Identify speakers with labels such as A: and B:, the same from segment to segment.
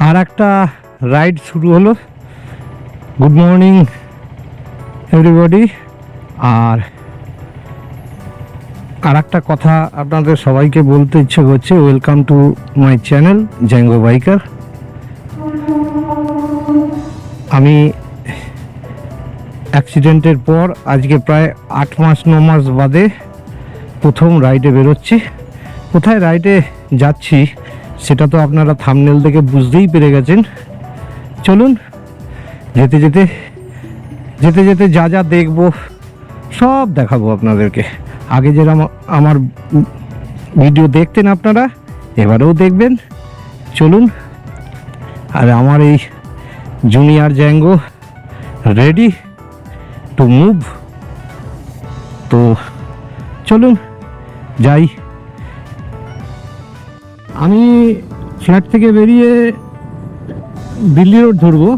A: আর একটা রাইড শুরু হলো। Good morning everybody. আর একটা কথা আপনাদের সবাইকে বলতে ইচ্ছে করছে, welcome to my channel Zango biker. আমি অ্যাক্সিডেন্টের পর আজকে প্রায় 8-9 মাস বাদে প্রথম রাইডে বেরোচ্ছি। কোথায় রাইডে যাচ্ছি সেটা তো আপনারা থাম্বনেল দেখে বুঝতেই পেরে গেছেন। চলুন যেতে যেতে যেতে যেতে যা যা দেখবো সব দেখাবো আপনাদেরকে। আগে যেরকম আমার ভিডিও দেখতেন আপনারা, এবারেও দেখবেন। চলুন। আর আমার এই junior Zango ready to move. তো চলুন যাই। আমি ফ্ল্যাট থেকে বেরিয়ে দিল্লি রোড ধরবো।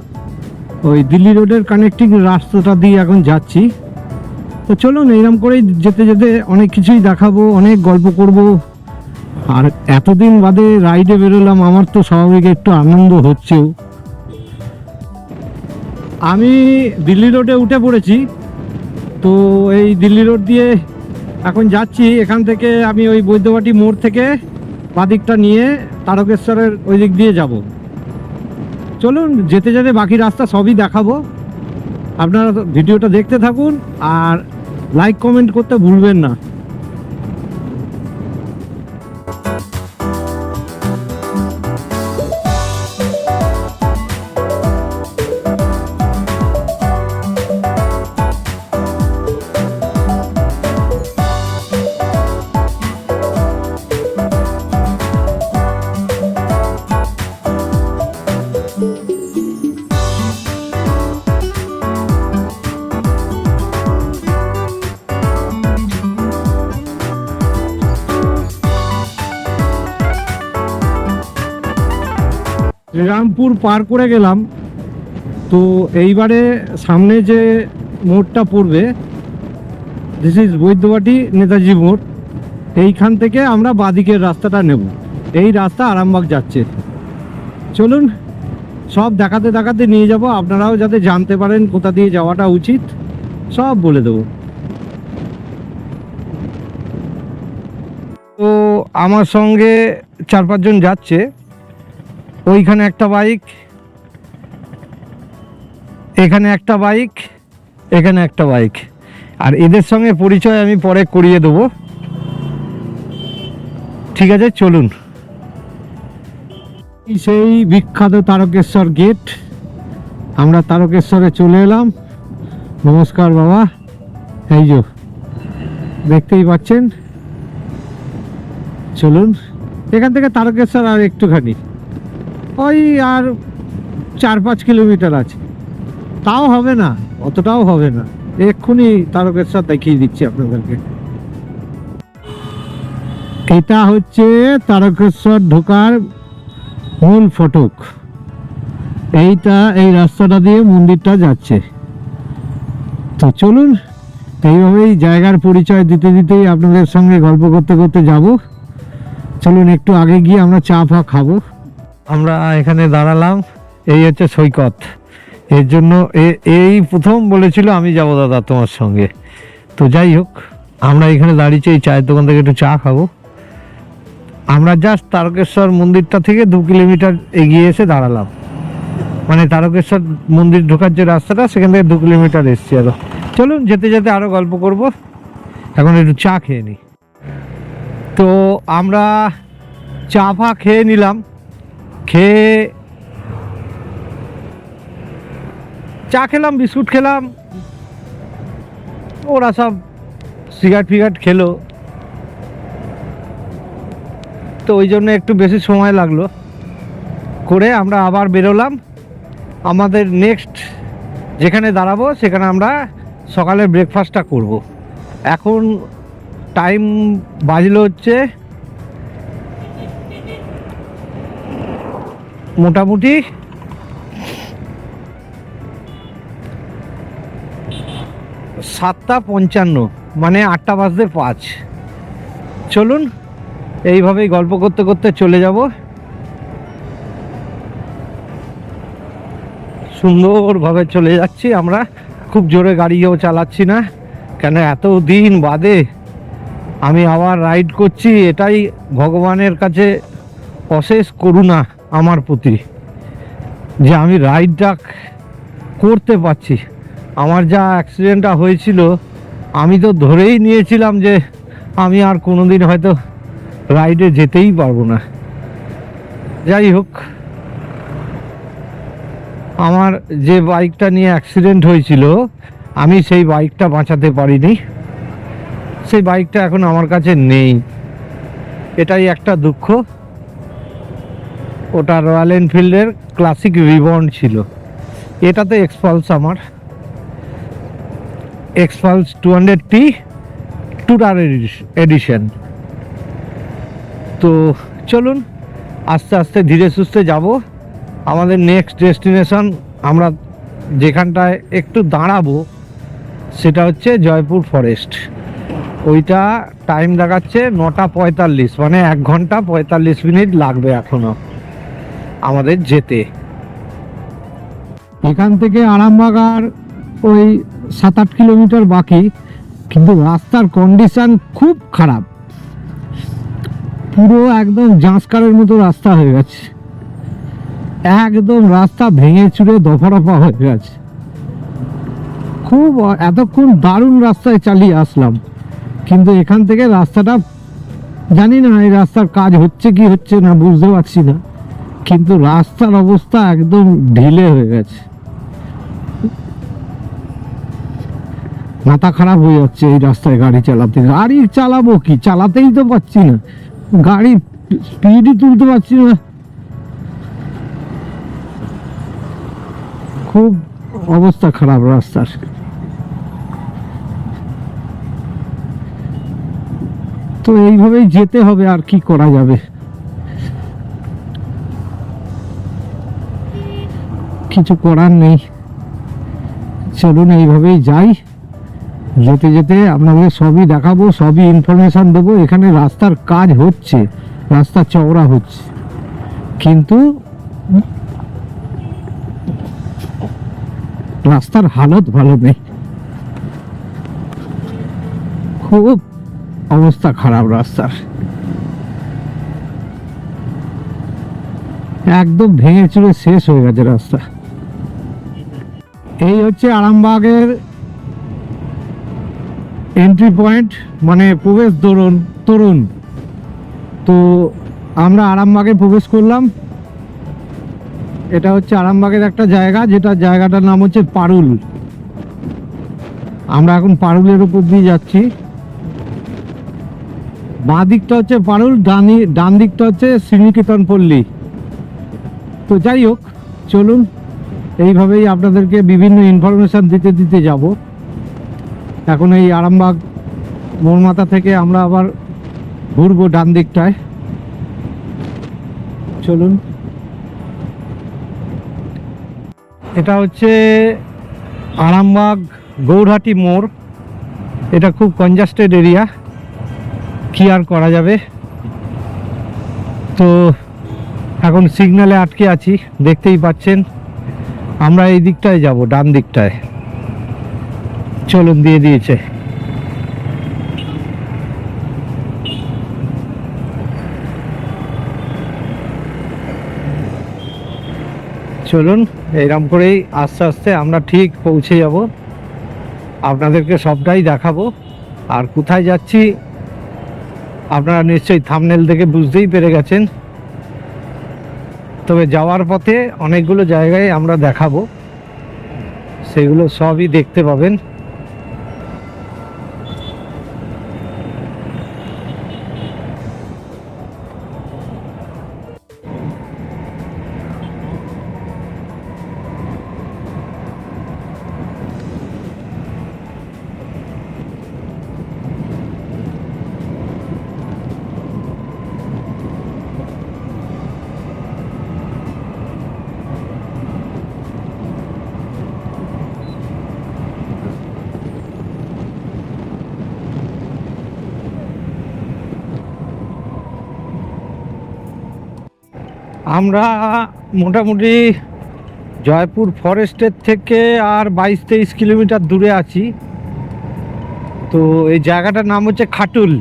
A: ওই দিল্লি রোডের কানেক্টিং রাস্তাটা দিয়ে এখন যাচ্ছি। তো চলুন এইরকম করেই যেতে যেতে অনেক কিছুই দেখাবো, অনেক গল্প করব। আর এতদিন বাদে রাইডে বেরোলাম, আমার তো স্বাভাবিক একটু আনন্দ হচ্ছেও। আমি দিল্লি রোডে উঠে পড়েছি। তো এই দিল্লি রোড দিয়ে এখন যাচ্ছি। এখান থেকে আমি ওই বৈদ্যবাটি মোড় থেকে বাদিকটা নিয়ে তারকেশ্বরের ওই দিক দিয়ে যাব। চলুন যেতে যেতে বাকি রাস্তা সবই দেখাবো। আপনারা ভিডিওটা দেখতে থাকুন আর লাইক কমেন্ট করতে ভুলবেন না। শ্রীরামপুর পার করে গেলাম। তো এইবারে সামনে যে মোড়টা পড়বে, দিস ইজ বৈদ্যবাটি নেতাজি মোড়। এইখান থেকে আমরা বাদিকের রাস্তাটা নেব। এই রাস্তা আরামবাগ যাচ্ছে। চলুন সব দেখাতে দেখাতে নিয়ে যাব, আপনারাও যাতে জানতে পারেন কোথা দিয়ে যাওয়াটা উচিত, সব বলে দেব। তো আমার সঙ্গে 4-5 জন যাচ্ছে। ওইখানে একটা বাইক, এখানে একটা বাইক, এখানে একটা বাইক। আর এদের সঙ্গে পরিচয় আমি পরে করিয়ে দেবো। ঠিক আছে চলুন। সেই বিখ্যাত তারকেশ্বর গেট। আমরা তারকেশ্বরে চলে এলাম। নমস্কার বাবা। এই যে দেখতেই পাচ্ছেন। চলুন এখান থেকে তারকেশ্বর আর একটুখানি, ওই আর 4-5 কিলোমিটার আছে। তাও হবে না, অতটাও হবে না। এক্ষুনি তারকেশ্বর দেখিয়ে দিচ্ছি আপনাদেরকে। এটা হচ্ছে তারকেশ্বর ঢোকার মূল ফটক। এই রাস্তাটা দিয়ে মন্দিরটা যাচ্ছে। তো চলুন এইভাবেই জায়গার পরিচয় দিতে দিতেই আপনাদের সঙ্গে গল্প করতে করতে যাব। চলুন একটু আগে গিয়ে আমরা চা ফা খাবো। আমরা এখানে দাঁড়ালাম। এই হচ্ছে সৈকত। এর জন্য এই প্রথম বলেছিল আমি যাব দাদা তোমার সঙ্গে। তো যাই হোক, আমরা এখানে দাঁড়িয়েছি এই চায়ের দোকান থেকে একটু চা খাবো। আমরা জাস্ট তারকেশ্বর মন্দিরটা থেকে 2 কিলোমিটার এগিয়ে এসে দাঁড়ালাম। মানে তারকেশ্বর মন্দির ঢোকার যে রাস্তাটা, সেখান থেকে 2 কিলোমিটার এসছি আরো। চলুন যেতে যেতে আরো গল্প করব। এখন একটু চা খেয়ে নিই। তো আমরা চা ফা খেয়ে নিলাম। খেয়ে চা খেলাম, বিস্কুট খেলাম, ওরা সব সিগারেট ফিগারেট খেলো। তো ওই জন্য একটু বেশি সময় লাগলো। করে আমরা আবার বেরোলাম। আমাদের নেক্সট যেখানে দাঁড়াবো সেখানে আমরা সকালের ব্রেকফাস্টটা করব। এখন টাইম বাজলো হচ্ছে মোটামুটি 7:55, মানে 8:05। চলুন এইভাবেই গল্প করতে করতে চলে যাব। সুন্দরভাবে চলে যাচ্ছি আমরা, খুব জোরে গাড়িও চালাচ্ছি না, কেন এত দিন বাদে আমি আবার রাইড করছি। এটাই ভগবানের কাছে অশেষ করুণা আমার প্রতি, যে আমি রাইডটা করতে পারছি। আমার যা অ্যাক্সিডেন্টটা হয়েছিল, আমি তো ধরেই নিয়েছিলাম যে আমি আর কোনোদিন হয়তো রাইডে যেতেই পারবো না। যাই হোক, আমার যে বাইকটা নিয়ে অ্যাক্সিডেন্ট হয়েছিল, আমি সেই বাইকটা বাঁচাতে পারিনি। সেই বাইকটা এখন আমার কাছে নেই, এটাই একটা দুঃখ। ওটা রয়্যাল এনফিল্ডের ক্লাসিক রিবর্ন ছিল। এটাতে এক্সপালস, আমার এক্সপালস 200T টুরার এডিশন। তো চলুন আস্তে আস্তে ধীরে সুস্থে যাব। আমাদের নেক্সট ডেস্টিনেশন, আমরা যেখানটায় একটু দাঁড়াবো, সেটা হচ্ছে জয়পুর ফরেস্ট। ওইটা টাইম দেখাচ্ছে 9:45, মানে 1 ঘন্টা 45 মিনিট লাগবে এখনো আমাদের যেতে। এখান থেকে আরামবাগ আর ওই 7-8 কিলোমিটার বাকি, কিন্তু রাস্তার কন্ডিশন খুব খারাপ, পুরো একদম জাঁসকারের মতো রাস্তা হয়ে গেছে। একদম রাস্তা ভেঙে চুরে দফা রফা হয়ে গেছে। খুব এতক্ষণ দারুণ রাস্তায় চালিয়ে আসলাম, কিন্তু এখান থেকে রাস্তাটা জানি না এই রাস্তার কাজ হচ্ছে কি হচ্ছে না বুঝতে পারছি না, কিন্তু রাস্তার অবস্থা একদম ঢিলে হয়ে গেছে। মাথা খারাপ হয়ে যাচ্ছে এই রাস্তায় গাড়ি চালাতে। গাড়ি চালাবো কি, চালাতেই তো পারছি না, গাড়ি স্পিডই তুলতে পারছি না। খুব অবস্থা খারাপ রাস্তার। তো এইভাবেই যেতে হবে, আর কি করা যাবে, কিছু করার নেই। চলুন এইভাবেই যাই, যেতে যেতে আপনাদের সবই দেখাবো, সবই ইনফরমেশন দেবো। এখানে রাস্তার কাজ হচ্ছে, রাস্তা চওড়া হচ্ছে, কিন্তু রাস্তার হালত ভালো নেই, খুব অবস্থা খারাপ রাস্তার, একদম ভেঙে চুরে শেষ হয়ে গেছে রাস্তা। এই হচ্ছে আরামবাগের এন্ট্রি পয়েন্ট, মানে প্রবেশ তরুণ। তো আমরা আরামবাগে প্রবেশ করলাম। এটা হচ্ছে আরামবাগের একটা জায়গা, যেটা জায়গাটার নাম হচ্ছে পারুল। আমরা এখন পারুলের উপর দিয়ে যাচ্ছি। বাঁ দিকটা হচ্ছে পারুল, ডান দিকটা হচ্ছে শ্রীনিকেতন পল্লী। তো যাই হোক, চলুন এইভাবেই আপনাদেরকে বিভিন্ন ইনফরমেশন দিতে দিতে যাব। এখন এই আরামবাগ মোড়মাথা থেকে আমরা আবার ঘুরবো ডান দিকটায়। চলুন, এটা হচ্ছে আরামবাগ গৌরহাটি মোড়। এটা খুব কনজাস্টেড এরিয়া, কি আর করা যাবে। তো এখন সিগন্যালে আটকে আছি, দেখতেই পাচ্ছেন। আমরা এই দিকটায় যাব, ডান দিকটায়। চলুন, দিয়ে দিয়েছে। চলুন এইরকম করেই আস্তে আস্তে আমরা ঠিক পৌঁছে যাব, আপনাদেরকে সবটাই দেখাবো। আর কোথায় যাচ্ছি আপনারা নিশ্চয়ই থাম্বনেল দেখে বুঝতেই পেরে গেছেন। তবে যাওয়ার পথে অনেকগুলো জায়গায় আমরা দেখাবো, সেগুলো সবই দেখতে পাবেন। আমরা মোটামুটি জয়পুর ফরেস্টের থেকে আর 22-23 কিলোমিটার দূরে আছি। তো এই জায়গাটার নাম হচ্ছে খাটুল,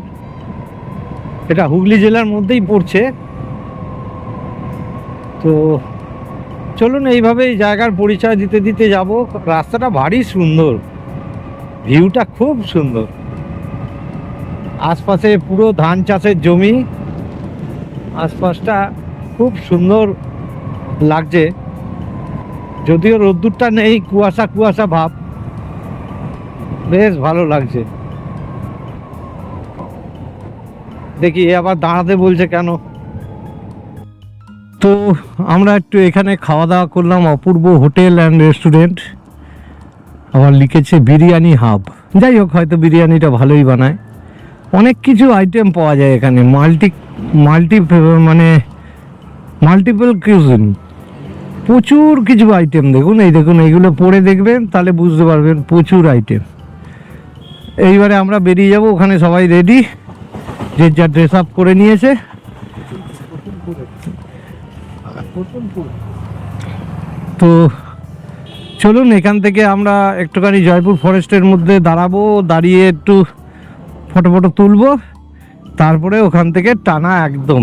A: এটা হুগলি জেলার মধ্যেই পড়ছে। তো চলুন এইভাবে এই জায়গার পরিচয় দিতে দিতে যাব। রাস্তাটা ভারী সুন্দর, ভিউটা খুব সুন্দর, আশপাশে পুরো ধান চাষের জমি, আশপাশটা খুব সুন্দর লাগছে। যদিও রোদ্দুরটা নেই, কুয়াশা কুয়াশা ভাব, বেশ ভালো লাগছে। দেখি এ আবার দাঁড়াতে বলছে কেন। তো আমরা একটু এখানে খাওয়া দাওয়া করলাম, অপূর্ব হোটেল অ্যান্ড রেস্টুরেন্ট। আবার লিখেছে বিরিয়ানি হাব, যাই হোক হয়তো বিরিয়ানিটা ভালোই বানায়। অনেক কিছু আইটেম পাওয়া যায় এখানে, মাল্টিপল কিউজিন, প্রচুর কিছু আইটেম। দেখুন এইগুলো পড়ে দেখবেন তাহলে বুঝতে পারবেন, প্রচুর আইটেম। এইবারে আমরা বেরিয়ে যাব, ওখানে সবাই রেডি, যে যা ড্রেস আপ করে নিয়েছে। তো চলুন এখান থেকে আমরা একটুখানি জয়পুর ফরেস্টের মধ্যে দাঁড়াবো, দাঁড়িয়ে একটু ফটো তুলবো, তারপরে ওখান থেকে টানা একদম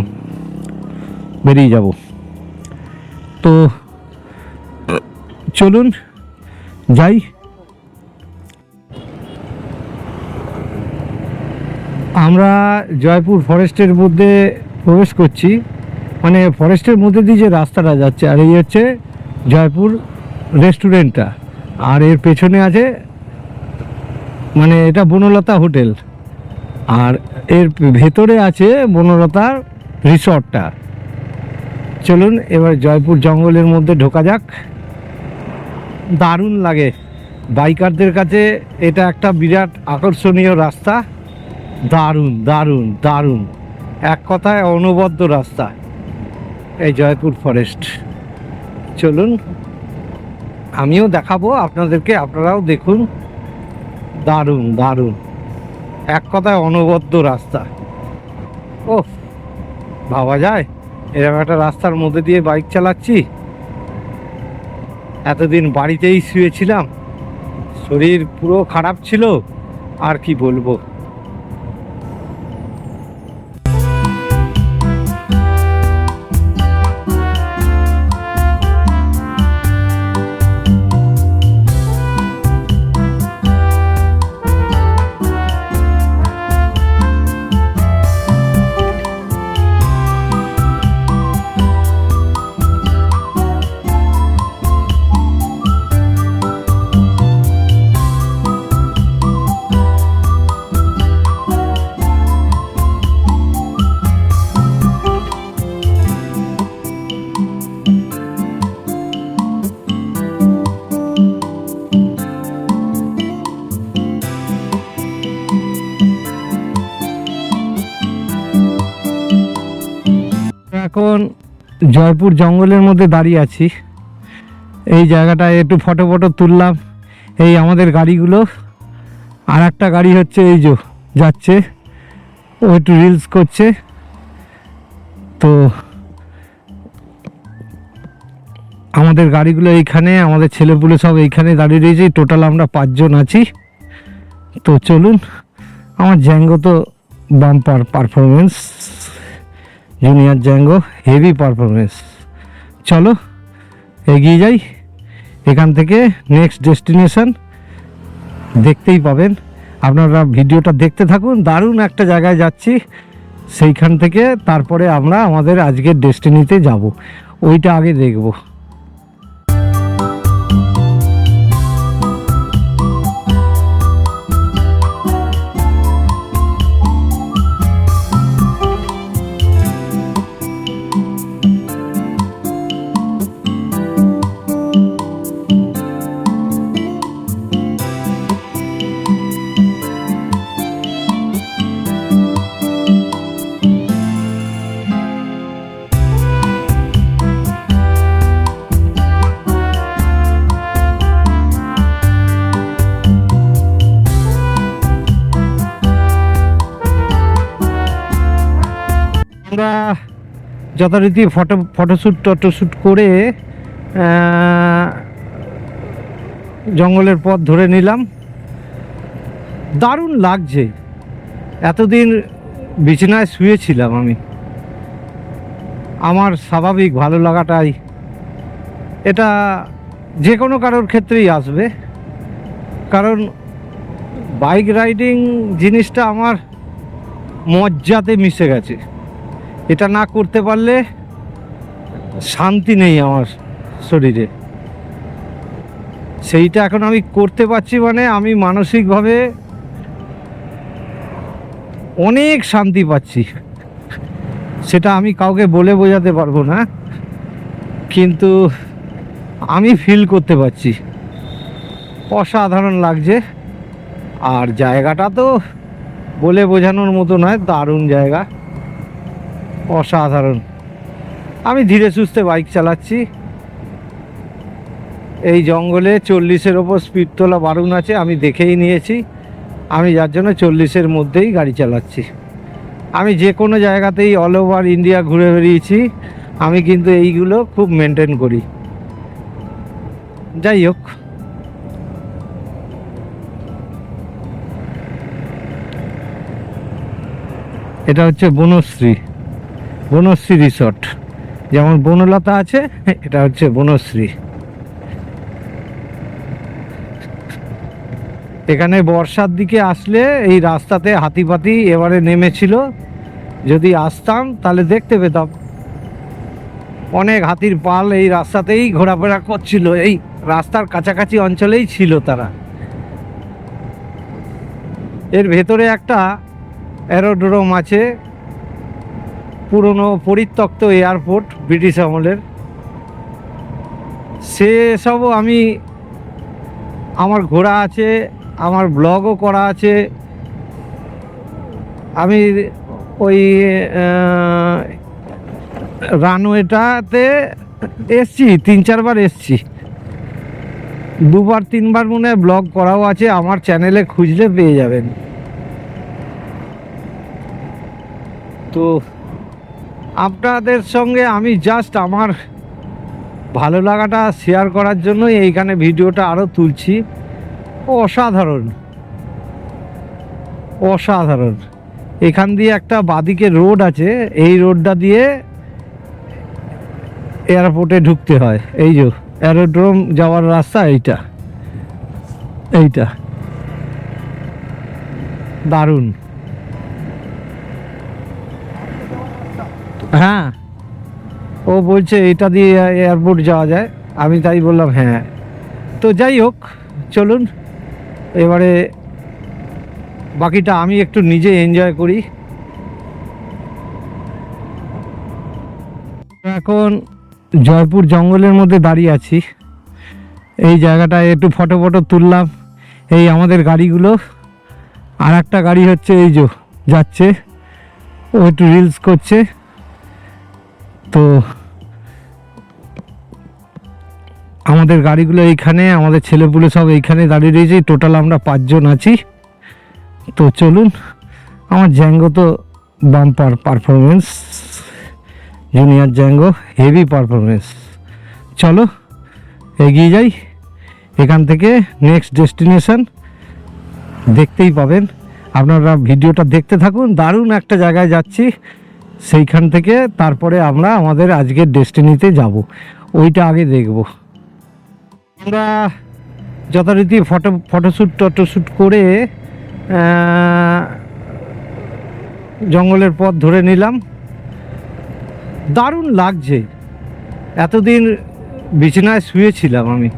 A: বেরিয়ে যাব। তো চলুন যাই। আমরা জয়পুর ফরেস্টের মধ্যে প্রবেশ করছি, মানে ফরেস্টের মধ্যে দিয়ে যে রাস্তাটা যাচ্ছে, আর এই হচ্ছে জয়পুর রেস্টুরেন্টটা, আর এর পেছনে আছে মানে এটা বনলতা হোটেল, আর এর ভেতরে আছে বনলতার রিসর্টটা। চলুন এবার জয়পুর জঙ্গলের মধ্যে ঢোকা যাক। দারুণ লাগে, বাইকারদের কাছে এটা একটা বিরাট আকর্ষণীয় রাস্তা। দারুণ দারুণ দারুণ, এক কথায় অনবদ্য রাস্তা এই জয়পুর ফরেস্ট। চলুন আমিও দেখাবো আপনাদেরকে, আপনারাও দেখুন। দারুণ দারুণ, এক কথায় অনবদ্য রাস্তা। ও ভাবা যায় এরকম একটা রাস্তার মধ্যে দিয়ে বাইক চালাচ্ছি। এতদিন বাড়িতেই শুয়েছিলাম, শরীর পুরো খারাপ ছিল, আর কি বলবো। এখন জয়পুর জঙ্গলের মধ্যে দাঁড়িয়ে আছি, এই জায়গাটায় একটু ফটো তুললাম। এই আমাদের গাড়িগুলো, আর একটা গাড়ি হচ্ছে এই যে যাচ্ছে, ও একটু রিলস করছে। তো আমাদের গাড়িগুলো এইখানে, আমাদের ছেলেপুলে সব এইখানে দাঁড়িয়ে রয়েছে। টোটাল আমরা 5 জন আছি। তো চলুন, আমার জ্যাঙ্গো তো bumper performance, junior Zango heavy performance. চলো এগিয়ে যাই, এখান থেকে নেক্সট ডেস্টিনেশন দেখতেই পাবেন। আপনারা ভিডিওটা দেখতে থাকুন, দারুণ একটা জায়গায় যাচ্ছি, সেইখান থেকে তারপরে আমরা আমাদের আজকের ডেস্টিনিতে যাব, ওইটা আগে দেখব। আমরা যথারীতি ফটোশ্যুট করে জঙ্গলের পথ ধরে নিলাম। দারুণ লাগছে। এতদিন বিছানায় শুয়েছিলাম আমি, আমার স্বাভাবিক ভালো লাগাটাই, এটা যে কোনো কারোর ক্ষেত্রেই আসবে। কারণ বাইক রাইডিং জিনিসটা আমার মজ্জাতে মিশে গেছে। এটা না করতে পারলে শান্তি নেই আমার শরীরে। সেইটা এখন আমি করতে পারছি, মানে আমি মানসিকভাবে অনেক শান্তি পাচ্ছি। সেটা আমি কাউকে বলে বোঝাতে পারবো না, কিন্তু আমি ফিল করতে পারছি। অসাধারণ লাগছে। আর জায়গাটা তো বলে বোঝানোর মতো নয়, দারুণ জায়গা, অসাধারণ। আমি ধীরে সুস্থে বাইক চালাচ্ছি। এই জঙ্গলে 40-এর ওপর স্পিড তোলা বারণ আছে, আমি দেখেই নিয়েছি। আমি যার জন্য 40-এর মধ্যেই গাড়ি চালাচ্ছি। আমি যে কোনো জায়গাতেই অল ওভার ইন্ডিয়া ঘুরে বেরিয়েছি, আমি কিন্তু এইগুলো খুব মেনটেন করি। যাই হোক, এটা হচ্ছে বনশ্রী রিসর্ট। যেমন বনলতা আছে, এটা হচ্ছে বনশ্রী। এখানে বর্ষার দিকে আসলে এই রাস্তাতে হাতিপাতি এবারে নেমেছিল। যদি আসতাম তাহলে দেখতে পেতাম অনেক হাতির পাল এই রাস্তাতেই ঘোরাফেরা করছিল। এই রাস্তার কাছাকাছি অঞ্চলেই ছিল তারা। এর ভেতরে একটা অ্যারোড্রোম আছে, পুরনো পরিত্যক্ত এয়ারপোর্ট ব্রিটিশ আমলের। সেসবও আমার ঘোরা আছে, আমার ব্লগও করা আছে। আমি ওই রানওয়েটাতে এসছি, 3-4 বার এসছি, 2-3 বার মনে হয় ব্লগ করাও আছে। আমার চ্যানেলে খুঁজলে পেয়ে যাবেন। তো আপনাদের সঙ্গে আমি জাস্ট আমার ভালো লাগাটা শেয়ার করার জন্য এইখানে ভিডিওটা আরও তুলছি। অসাধারণ অসাধারণ। এখান দিয়ে একটা বাদিকে রোড আছে, এই রোডটা দিয়ে এয়ারপোর্টে ঢুকতে হয়। এই যে অ্যারোড্রোম যাওয়ার রাস্তা, এইটা দারুণ। হ্যাঁ, ও বলছে এটা দিয়ে এয়ারপোর্ট যাওয়া যায়, আমি তাই বললাম হ্যাঁ। তো যাই হোক, চলুন এবারে বাকিটা আমি একটু নিজে এনজয় করি। এখন জয়পুর জঙ্গলের মধ্যে দাঁড়িয়ে আছি। এই জায়গাটায় একটু ফটো তুললাম। এই আমাদের গাড়িগুলো, আর একটা গাড়ি হচ্ছে এই যে যাচ্ছে, ও একটু রিলস করছে। তো আমাদের গাড়িগুলো এইখানে, আমাদের ছেলেপুলে সব এইখানে দাঁড়িয়ে রয়েছে। টোটাল আমরা 5 জন আছি। তো চলুন, আমার জ্যাঙ্গো তো bumper performance, junior Zango heavy performance. চলো এগিয়ে যাই। এখান থেকে নেক্সট ডেস্টিনেশন দেখতেই পাবেন। আপনারা ভিডিওটা দেখতে থাকুন। দারুণ একটা জায়গায় যাচ্ছি, সেইখান থেকে তারপরে আমরা আমাদের আজকের ডেস্টিনিতে যাব, ওইটা আগে দেখব। আমরা যথারীতি ফটোশ্যুট করে জঙ্গলের পথ ধরে নিলাম। দারুণ লাগছে। এতদিন বিছানায় শুয়েছিলাম আমি,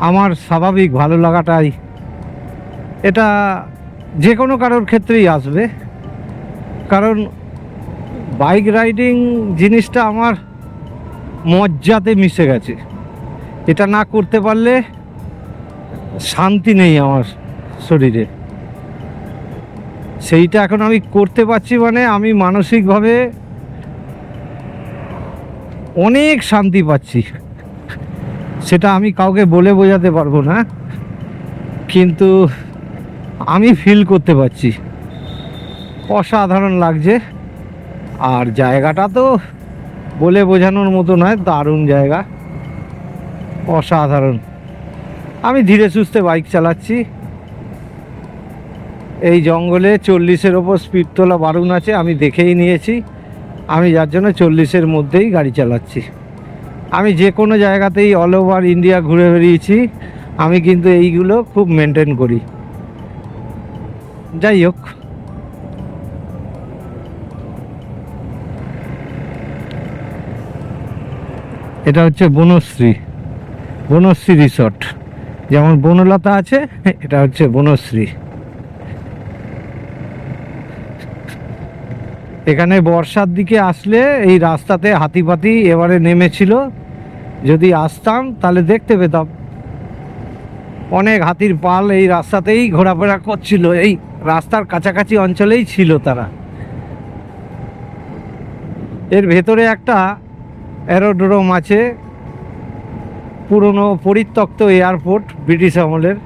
A: আমার স্বাভাবিক ভালো লাগাটাই, এটা যে কোনো কারোর ক্ষেত্রেই আসবে। কারণ বাইক রাইডিং জিনিসটা আমার মজ্জাতে মিশে গেছে। এটা না করতে পারলে শান্তি নেই আমার শরীরে। সেইটা এখন আমি করতে পারছি, মানে আমি মানসিকভাবে অনেক শান্তি পাচ্ছি। সেটা আমি কাউকে বলে বোঝাতে পারবো না, কিন্তু আমি ফিল করতে পারছি। অসাধারণ লাগছে। আর জায়গাটা তো বলে বোঝানোর মতো নয়, দারুণ জায়গা, অসাধারণ। আমি ধীরে সুস্থে বাইক চালাচ্ছি। এই জঙ্গলে 40-এর ওপর স্পিড তোলা বারণ আছে, আমি দেখেই নিয়েছি। আমি যার জন্য 40-এর মধ্যেই গাড়ি চালাচ্ছি। আমি যে কোনো জায়গাতেই অল ওভার ইন্ডিয়া ঘুরে বেরিয়েছি, আমি কিন্তু এইগুলো খুব মেনটেন করি। যাই হোক, এটা হচ্ছে বনশ্রী রিসর্ট। যেমন বনলতা আছে, এটা হচ্ছে বনশ্রী। এখানে বর্ষার দিকে আসলে এই রাস্তাতে হাতিপাতি এবারে নেমেছিল। যদি আসতাম তাহলে দেখতে পেতাম অনেক হাতির পাল এই রাস্তাতেই ঘোরাফেরা করছিল, এই রাস্তার কাছাকাছি অঞ্চলেই ছিল তারা। এর ভেতরে একটা অ্যারোড্রোম আছে, পুরনো পরিত্যক্ত এয়ারপোর্ট ব্রিটিশ আমলের।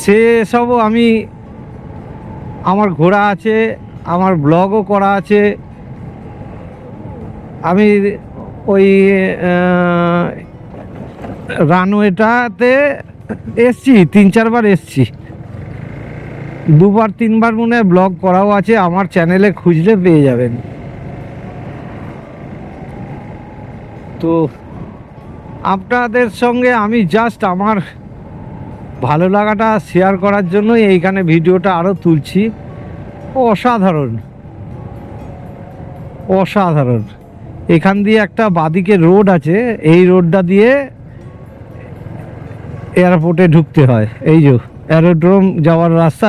A: সেসবও আমি, আমার ঘোরা আছে, আমার ব্লগও করা আছে। আমি ওই রানওয়েটাতে এসছি, 3-4 বার এসছি, 2-3 বার মনে হয় ব্লগ করাও আছে, আমার চ্যানেলে খুঁজলে পেয়ে যাবেন। তো আপনাদের সঙ্গে আমি জাস্ট আমার ভালো লাগাটা শেয়ার করার জন্যই এইখানে ভিডিওটা আরও তুলছি। অসাধারণ, অসাধারণ। এখান দিয়ে একটা বাদিকে রোড আছে, এই রোডটা দিয়ে এয়ারপোর্টে ঢুকতে হয়। এই যে অ্যারোড্রোম যাওয়ার রাস্তা,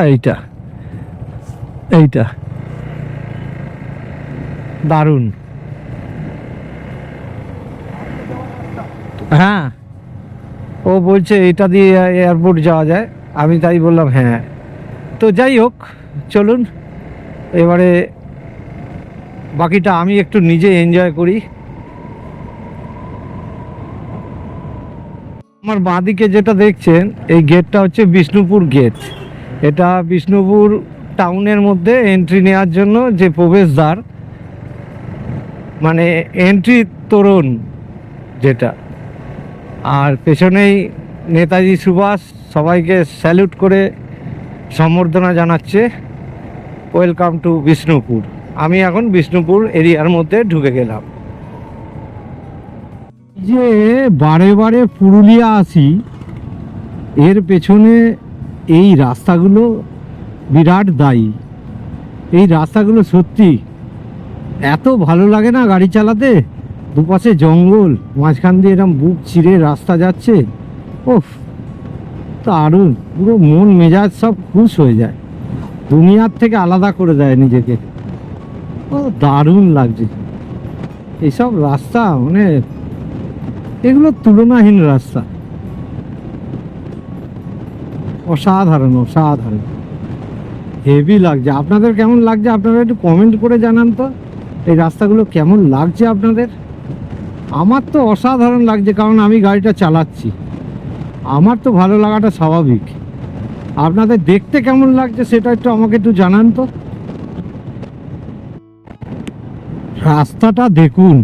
A: এইটা দারুণ। হ্যাঁ, ও বলছে এটা দিয়ে এয়ারপোর্ট যাওয়া যায়, আমি তাই বললাম হ্যাঁ। তো যাই হোক, চলুন এবারে বাকিটা আমি একটু নিজে এনজয় করি। আমার বাঁদিকে যেটা দেখছেন, এই গেটটা হচ্ছে বিষ্ণুপুর গেট। এটা বিষ্ণুপুর টাউনের মধ্যে এন্ট্রি নেওয়ার জন্য যে প্রবেশদ্বার, মানে এন্ট্রি তোরণ যেটা। আর পেছনেই নেতাজি সুভাষ সবাইকে স্যালুট করে সম্বর্ধনা জানাচ্ছে, ওয়েলকাম টু বিষ্ণুপুর। আমি এখন বিষ্ণুপুর এরিয়ার মধ্যে ঢুকে গেলাম। যে বারে বারে পুরুলিয়া আসি, এর পেছনে এই রাস্তাগুলো বিরাট দায়ী। এই রাস্তাগুলো সত্যি এত ভালো লাগে না গাড়ি চালাতে। দুপাশে জঙ্গল, মাঝখান দিয়ে এরকম বুক চিরে রাস্তা যাচ্ছে, ওফ দারুণ। পুরো মন মেজাজ সব খুশ হয়ে যায়, দুনিয়ার থেকে আলাদা করে দেয় নিজেকে। ও দারুণ লাগছে এইসব রাস্তা, মানে এগুলো তুলনাহীন রাস্তা, অসাধারণ অসাধারণ, হেভি লাগছে। আপনাদের কেমন লাগছে আপনারা একটু কমেন্ট করে জানান তো, এই রাস্তাগুলো কেমন লাগছে আপনাদের। আমার তো অসাধারণ লাগছে, কারণ আমি গাড়িটা চালাচ্ছি, আমার তো ভালো লাগাটা স্বাভাবিক। আপনাদের দেখতে কেমন লাগছে সেটা একটু আমাকে একটু জানান তো। রাস্তাটা দেখুন,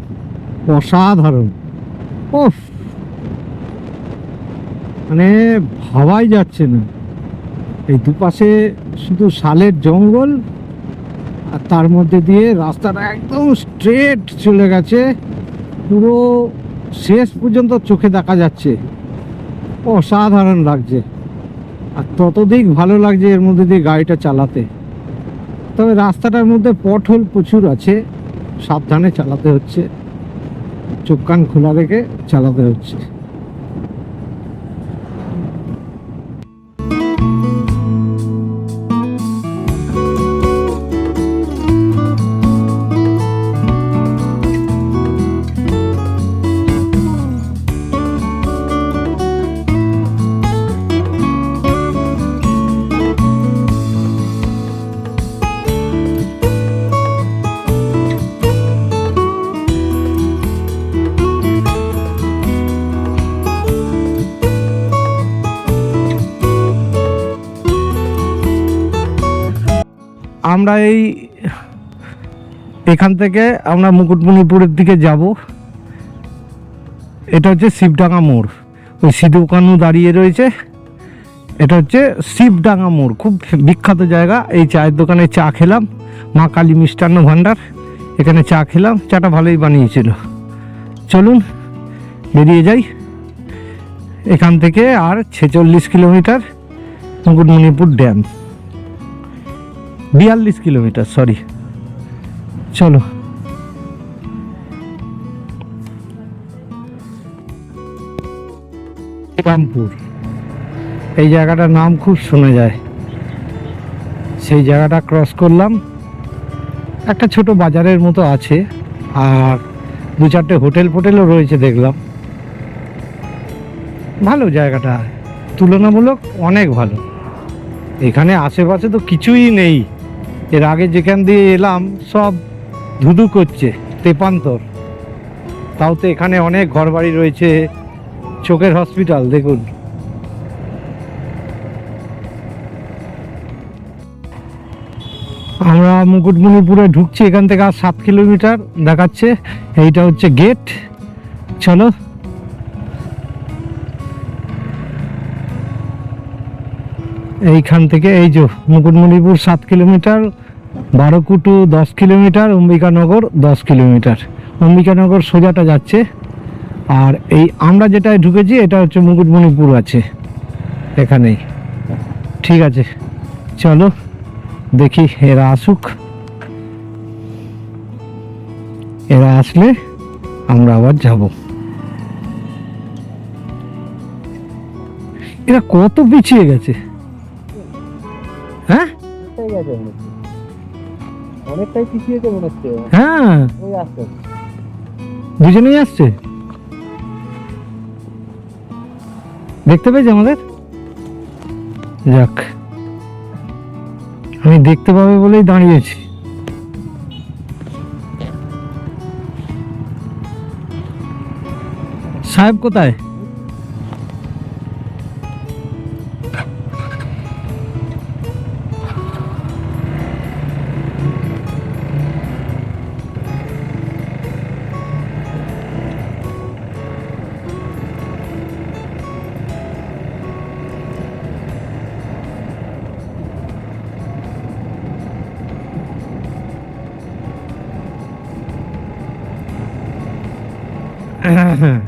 A: অসাধারণ, ওফ, মানে ভাবাই যাচ্ছে না। এই দুপাশে শুধু শালের জঙ্গল, আর তার মধ্যে দিয়ে রাস্তাটা একদম স্ট্রেট চলে গেছে, পুরো শেষ পর্যন্ত চোখে দেখা যাচ্ছে। অসাধারণ লাগছে, আর ততোধিক ভালো লাগছে এর মধ্যে দিয়ে গাড়িটা চালাতে। তবে রাস্তাটার মধ্যে পথহোল প্রচুর আছে, সাবধানে চালাতে হচ্ছে, চোখ কান খোলা রেখে চালাতে হচ্ছে। আমরা এই এখান থেকে আমরা মুকুটমণিপুরের দিকে যাব। এটা হচ্ছে শিবডাঙ্গা মোড়, ওই সিধু কানু দাঁড়িয়ে রয়েছে। এটা হচ্ছে শিবডাঙ্গা মোড়, খুব বিখ্যাত জায়গা। এই চায়ের দোকানে চা খেলাম, মা কালী মিষ্টান্ন ভাণ্ডার, এখানে চা খেলাম, চাটা ভালোই বানিয়েছিল। চলুন বেরিয়ে যাই এখান থেকে। আর 46 kilometre Mukutmanipur dam, 42 kilometre, sorry. চলো। রামপুর, এই জায়গাটার নাম খুব শোনা যায়। সেই জায়গাটা ক্রস করলাম, একটা ছোট বাজারের মতো আছে, আর 2-4টে হোটেল ফোটেলও রয়েছে দেখলাম। ভালো জায়গাটা, তুলনামূলক অনেক ভালো। এখানে আশেপাশে তো কিছুই নেই। এর আগে যেখান দিয়ে এলাম সব ধুধু করছে, তেপান্তর। তাও তো এখানে অনেক ঘরবাড়ি রয়েছে, চোখের হসপিটাল দেখুন। আমরা মুকুটমণিপুরে ঢুকছি, এখান থেকে আর 7 কিলোমিটার দেখাচ্ছে। এইটা হচ্ছে গেট। চলো। এইখান থেকে এই যে Mukutmanipur 7 kilometre, Barokutu 10 kilometre, Ambikanagar 10 kilometre. Ambikanagar সোজাটা যাচ্ছে, আর এই আমরা যেটায় ঢুকেছি এটা হচ্ছে মুকুটমণিপুর আছে এখানেই। ঠিক আছে, চলো দেখি এরা আসুক, এরা আসলে আমরা আবার যাব। এরা কত পিছিয়ে গেছে, হ্যাঁ
B: অনেকটাই পিছিয়েছে মনে হচ্ছে।
A: হ্যাঁ,
B: ওই আসছে,
A: দুজনেই আসছে। দেখতে পেয়েছে আমাদের? যাক, আমি দেখতে পাবে বলেই দাঁড়িয়েছি। সাহেব কোথায়? হ্যাঁ,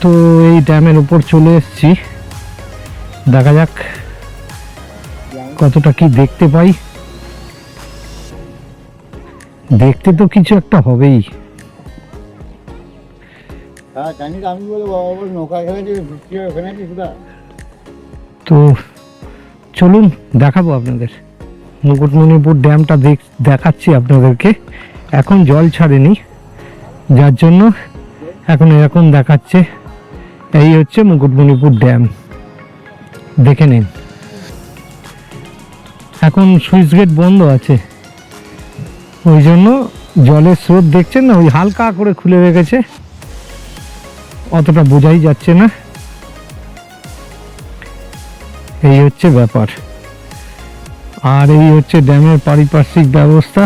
A: তো এই ড্যামের উপর চলে এসেছি, দেখা যাক কতটা কি দেখতে পাই। দেখতে তো কিছু একটা হবেই।
B: হ্যাঁ জানি তো, আমি বলে বাবা বলে নৌকা খেলেছি, বৃষ্টি হয়ে ফেলেছি সুদা।
A: তো চলুন দেখাবো আপনাদের মুকুটমণিপুর ড্যামটা দেখাচ্ছি আপনাদেরকে। এখন জল ছাড়েনি, যার জন্য এখন এরকম দেখাচ্ছে। এই হচ্ছে মুকুটমণিপুর ড্যাম, দেখে নিন। এখন সুইচ গেট বন্ধ আছে, ওই জন্য জলের স্রোত দেখছেন না, ওই হালকা করে খুলে রেখেছে, অতটা বোঝাই যাচ্ছে না। এই হচ্ছে ব্যাপার। আর এই হচ্ছে ড্যামের পারিপার্শ্বিক ব্যবস্থা।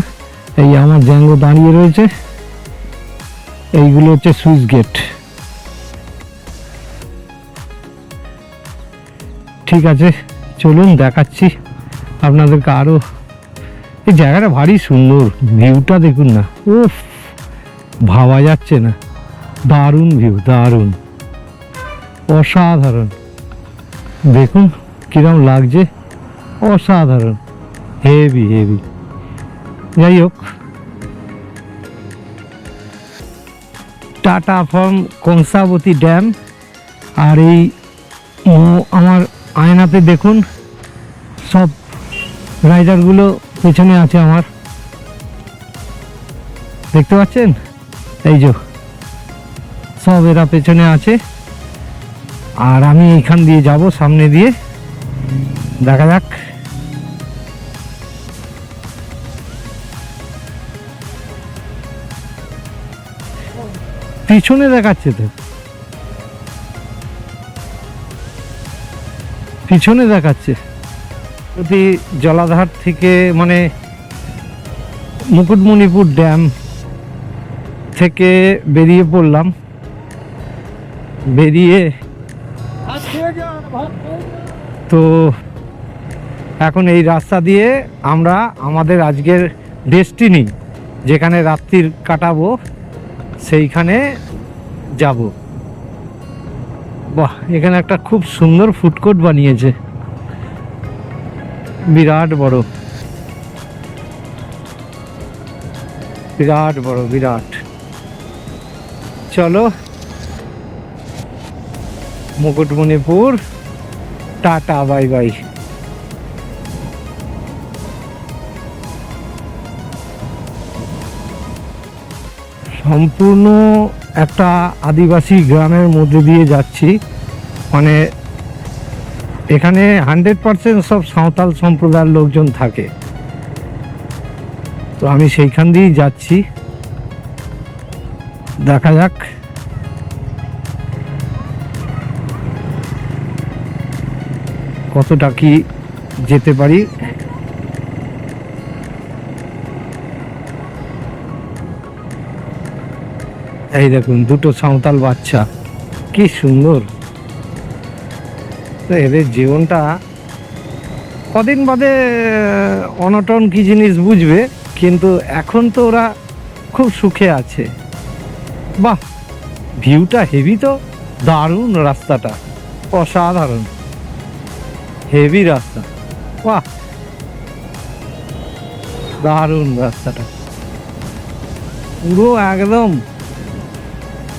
A: এই আমার জ্যাঙ্গো দাঁড়িয়ে রয়েছে, এইগুলো হচ্ছে সুইচ গেট। ঠিক আছে, চলুন দেখাচ্ছি আপনাদেরকে আরো। এই জায়গাটা ভারী সুন্দর, ভিউটা দেখুন না, উফ, ভাবা যাচ্ছে না। দারুণ ভিউ, দারুণ, অসাধারণ। দেখুন কিরম লাগছে, অসাধারণ, হেভি হেভি। যাই হোক, টাটা ফ্রম কংসাবতী ড্যাম। আর এই আমার আয়নাতে দেখুন সব রাইডারগুলো পেছনে আছে আমার, দেখতে পাচ্ছেন? এই যে সব এরা পেছনে আছে, আর আমি এইখান দিয়ে যাব, সামনে দিয়ে, দেখা যাক। পিছনে দেখাচ্ছে তো, পিছনে দেখাচ্ছে। যদি জলাধার থেকে, মানে মুকুটমণিপুর ড্যাম থেকে বেরিয়ে পড়লাম, বেরিয়ে তো এখন এই রাস্তা দিয়ে আমরা আমাদের আজকের ডেস্টিনি, যেখানে রাত্রির কাটাবো, সেইখানে যাব। বাহ, এখানে একটা খুব সুন্দর ফুড কোর্ট বানিয়েছে, বিরাট বড়, বিরাট বড়, বিরাট। চলো, মুকুটমণিপুর, টাটা, বাই বাই। সম্পূর্ণ একটা আদিবাসী গ্রামের মধ্যে দিয়ে যাচ্ছি, মানে এখানে 100% সব সাঁওতাল সম্প্রদায়ের লোকজন থাকে, তো আমি সেইখান দিয়েই যাচ্ছি। দেখা যাক কতটা কি যেতে পারি। এই দেখুন দুটো সাঁওতাল বাচ্চা, কি সুন্দর। তো এদের জীবনটা কদিন বাদে অনটন কি জিনিস বুঝবে, কিন্তু এখন তো ওরা খুব সুখে আছে। বাহ, ভিউটা হেভি, তো দারুণ, রাস্তাটা অসাধারণ, হেভি রাস্তা, বাহ, দারুণ রাস্তাটা, পুরো একদম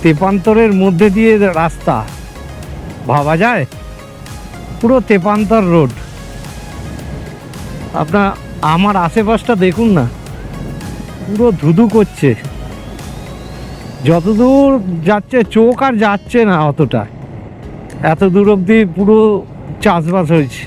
A: তেপান্তরের মধ্যে দিয়ে রাস্তা, ভাবা যায়, পুরো তেপান্তর রোড। আপনার আমার আশেপাশটা দেখুন না, পুরো ধুধু করছে, যতদূর যাচ্ছে চোখ আর যাচ্ছে না অতটা, এত দূর অবধি পুরো চাষবাস হয়েছে।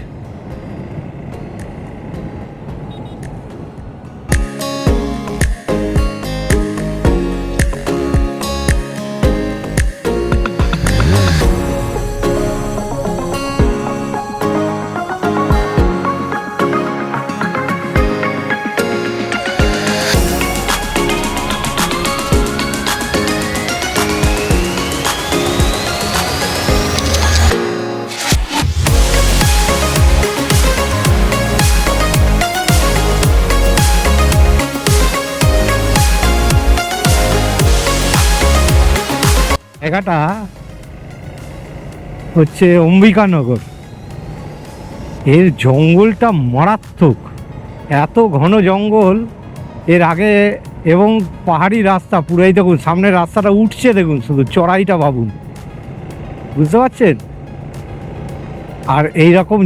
A: জায়গাটা হচ্ছে অম্বিকানগর। এর জঙ্গলটা মারাত্মক, এত ঘন জঙ্গল এর আগে এবং পাহাড়ি রাস্তা পুরাই দেখুন, সামনের রাস্তাটা উঠছে দেখুন, শুধু চড়াইটা ভাবুন, বুঝতে পারছেন? আর এই রকম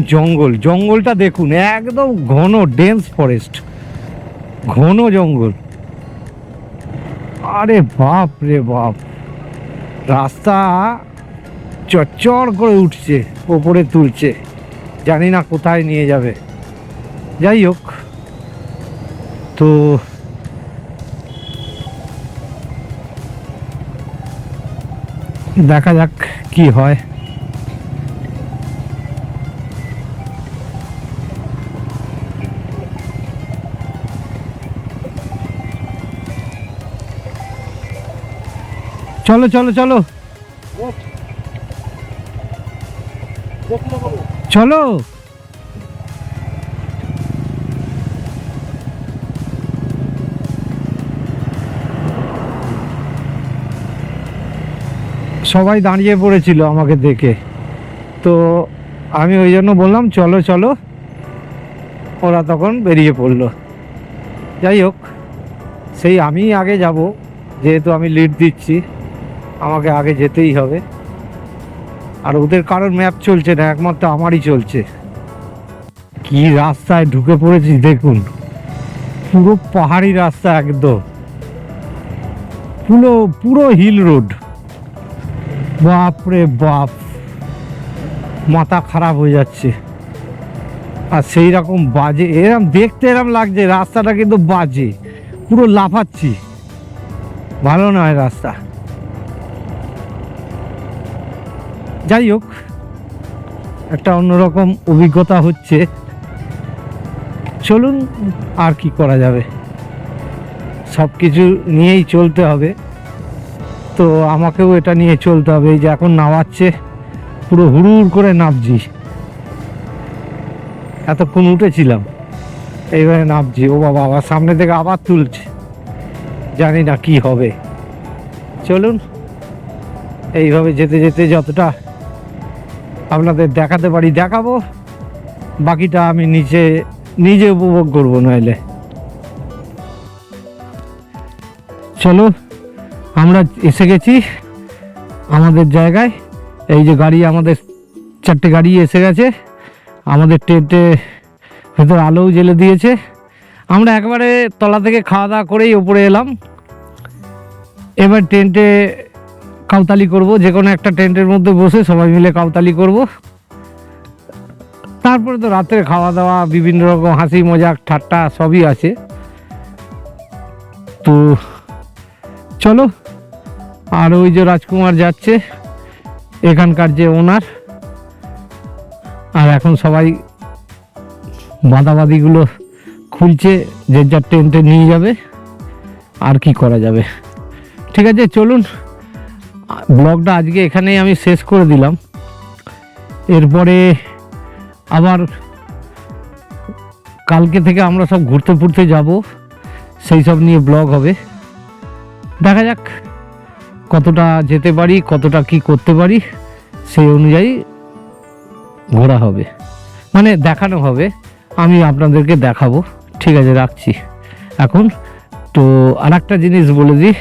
A: জঙ্গলটা দেখুন, একদম ঘন ডেন্স ফরেস্ট, ঘন জঙ্গল। আরে বাপ রে বাপ, রাস্তা চচ্চড় করে উঠছে, ওপরে তুলছে, জানি না কোথায় নিয়ে যাবে। যাই হোক, তো দেখা যাক কি হয়। চলো চলো চলো চলো। সবাই দাঁড়িয়ে পড়েছিল আমাকে দেখে, তো আমি ওই জন্য বললাম চলো চলো, ওরা তখন বেরিয়ে পড়লো। যাই হোক, সেই আমি আগে যাব, যেহেতু আমি লিড দিচ্ছি, আমাকে আগে যেতেই হবে। আর ওদের কারোর ম্যাপ চলছে না, একমাত্র আমারই চলছে। কি রাস্তায় ঢুকে পড়েছি দেখুন, পুরো পাহাড়ি রাস্তা, একদম পুরো পুরো হিল রোড। বাপ রে বাপ, মাথা খারাপ হয়ে যাচ্ছে। আর সেই রকম বাজে, এরম দেখতে এরম লাগছে, রাস্তাটা কিন্তু বাজে, পুরো লাফাচ্ছি, ভালো নয় রাস্তা। যাই হোক, একটা অন্যরকম অভিজ্ঞতা হচ্ছে। চলুন, আর কি করা যাবে, সব কিছু নিয়েই চলতে হবে, তো আমাকেও এটা নিয়ে চলতে হবে। এই যে এখন নামাচ্ছে, পুরো হুড়ুর করে নামছি, এতক্ষণ উঠেছিলাম, এইভাবে নামছি। ও বাবা, আবার সামনে থেকে আবার তুলছে, জানি না কি হবে। চলুন, এইভাবে যেতে যেতে যতটা আপনাদের দেখাতে পারি দেখাবো, বাকিটা আমি নিজে উপভোগ করবো নইলে। চলো, আমরা এসে গেছি আমাদের জায়গায়। এই যে গাড়ি, আমাদের 4টে গাড়ি এসে গেছে, আমাদের টেন্টে ভেতর আলোও জ্বেলে দিয়েছে। আমরা একবারে তলা থেকে খাওয়া দাওয়া করেই ওপরে এলাম। এবার টেন্টে কাউতালি করব, যে কোনো একটা টেন্টের মধ্যে বসে সবাই মিলে কাউতালি করব। তারপরে তো রাত্রে খাওয়া দাওয়া, বিভিন্ন রকম হাসি মজাক ঠাট্টা সবই আছে। তো চলো, আর ওই যে রাজকুমার যাচ্ছে, এখানকার যে ওনার, আর এখন সবাই বাঁধাবাঁধিগুলো খুলছে, যে যার টেন্টে নিয়ে যাবে, আর কি করা যাবে। ঠিক আছে, চলুন, ব্লগটা আজকে এখানেই আমি শেষ করে দিলাম। এরপরে আবার কালকে থেকে আমরা সব ঘুরতে ফুরতে যাব, সেই সব নিয়ে ব্লগ হবে। দেখা যাক কতটা যেতে পারি, কতটা কি করতে পারি, সেই অনুযায়ী ঘোরা হবে, মানে দেখানো হবে, আমি আপনাদেরকে দেখাবো। ঠিক আছে, রাখছি এখন। তো আর একটা জিনিস বলে দিই,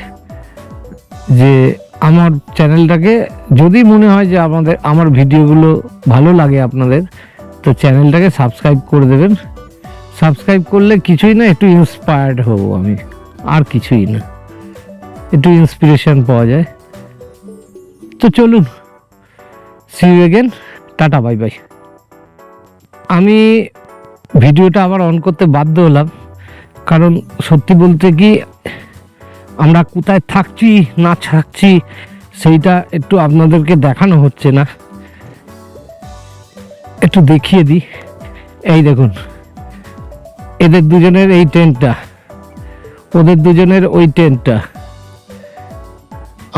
A: যে আমার চ্যানেলটাকে যদি মনে হয় যে আমার ভিডিওগুলো ভালো লাগে আপনাদের, তো চ্যানেলটাকে সাবস্ক্রাইব করে দেবেন। সাবস্ক্রাইব করলে কিছুই না, একটু ইন্সপায়ার্ড হব আমি, আর কিছুই না, একটু ইন্সপিরেশন পাওয়া যায়। তো চলুন, see you again, tata, bye bye. আমি ভিডিওটা আবার অন করতে বাধ্য হলাম, কারণ সত্যি বলতে কি, আমরা কোথায় থাকছি না থাকছি সেইটা একটু আপনাদেরকে দেখানো হচ্ছে না। একটু দেখিয়ে দিই। এই দেখুন, এদের দুজনের এই টেন্টটা, ওদের দুজনের ওই টেন্টটা,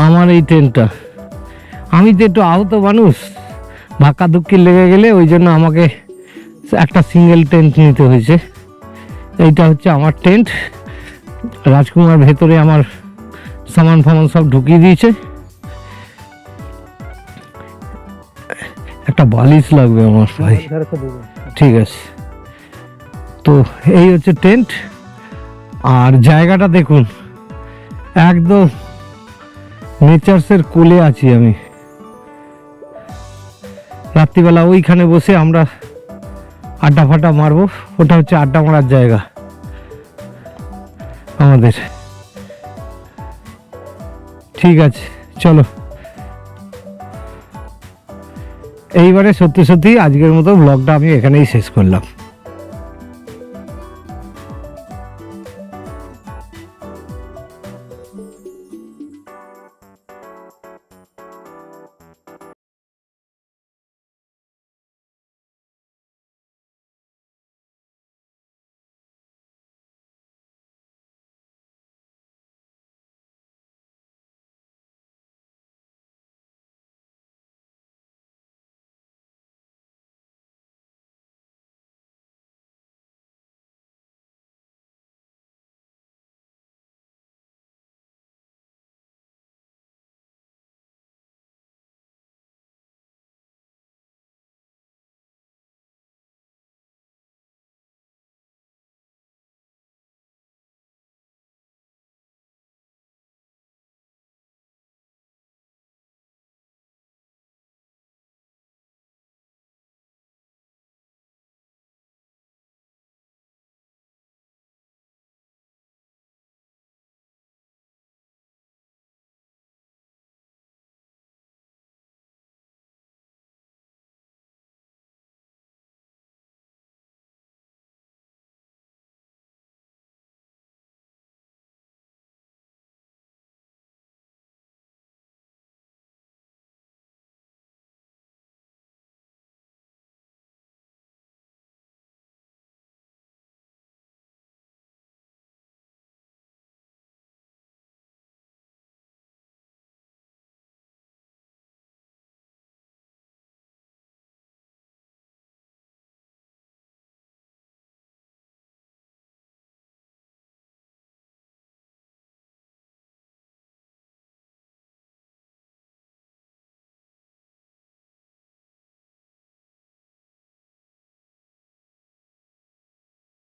A: আমার এই টেন্টটা। আমি তো একটু আহত মানুষ, ধাক্কাধুক্কি লেগে গেলে ওই জন্য আমাকে একটা সিঙ্গেল টেন্ট নিতে হয়েছে। এইটা হচ্ছে আমার টেন্ট। রাজকুমার ভেতরে আমার সামান ফামান সব ঢুকিয়ে দিয়েছে। একটা বালিশ লাগবে আমার ভাই, ঠিক আছে। তো এই হচ্ছে টেন্ট, আর জায়গাটা দেখুন, একদম নেচার্সের কোলে আছি আমি। রাত্রিবেলা ওইখানে বসে আমরা আড্ডা ফাড্ডা মারবো, ওটা হচ্ছে আড্ডা মারার জায়গা আমাদের। ঠিক আছে, চলো এইবারে সত্যি সত্যি আজকের মতো ব্লগটা আমি এখানেই শেষ করলাম।